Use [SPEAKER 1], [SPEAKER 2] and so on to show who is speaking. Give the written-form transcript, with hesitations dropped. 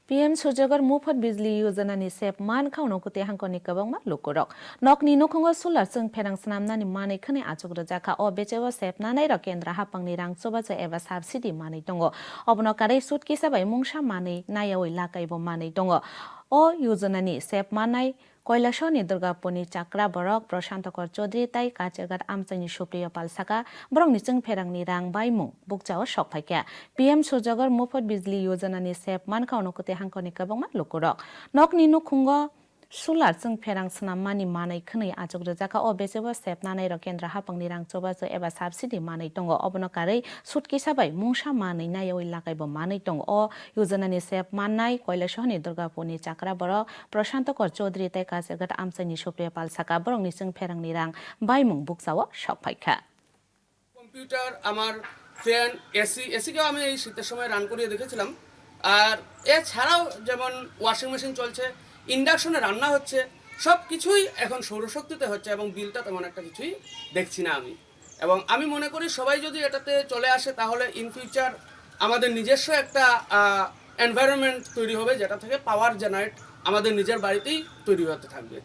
[SPEAKER 1] PM Sujagar Mufat Bizli Yojana ni sep man khauno kute hangkoni kabangma lukurok. Nokni nukhongo solar sung pherang snamna ni manai khani achok rajaka o bechewa sep nanai ro kendra hapangni rang choba che eba subsidy manai tongo. Obno karai sutki sabai mungsha manai nayawai lakai bo manai tongo. O Yojana ni sep manai কৈলাসনি দুর্গাপুরনি চাকরা বরক প্রশান্তকর চৌধুরী তাই কাচেরগাট আমচাইনি সুপ্রিয় পালসাকা বরংনি जों फेरांनि रां बायमुं बुकजाव सकफाइका PM सुजगर मुफत बिजली योजनानि सेप मानखावनो कुते हांखनि कबंमा लुकुरक नकनि नुखुंगो solar जों फेरां सनामानि मानै खनै आजक रजाका अ बेसेबो सेप नानै र केन्द्र हापंनि रां चोबासो एबा साबसिडि मानै दङ अबनो कारै सुटकी साबाय मुंसा मानै नायवै लागायबो मानै दङ अ योजनानि सेप माननाय কৈলাসহनि दुर्गापुरनि चाकरा बर प्रशान्तकर चौधुरी ताइ काचेरगाट আমচাইनि सुप्रिय पालसाका बरंनि जों फेरांनि रां बायमुं बुकजाव सकफाइका
[SPEAKER 2] কম্পিউটার আমার ফ্যান এসিকেও আমি এই শীতের সময় রান করিয়ে দেখেছিলাম। আর এছাড়াও যেমন ওয়াশিং মেশিন চলছে, ইন্ডাকশনে রান্না হচ্ছে, সব কিছুই এখন সৌরশক্তিতে হচ্ছে এবং বিলটা তেমন একটা কিছুই দেখছি না আমি। এবং আমি মনে করি সবাই যদি এটাতে চলে আসে তাহলে ইন ফিউচার আমাদের নিজস্ব একটা এনভায়রনমেন্ট তৈরি হবে যেটা থেকে পাওয়ার জেনারেট আমাদের নিজের বাড়িতেই তৈরি হতে থাকবে।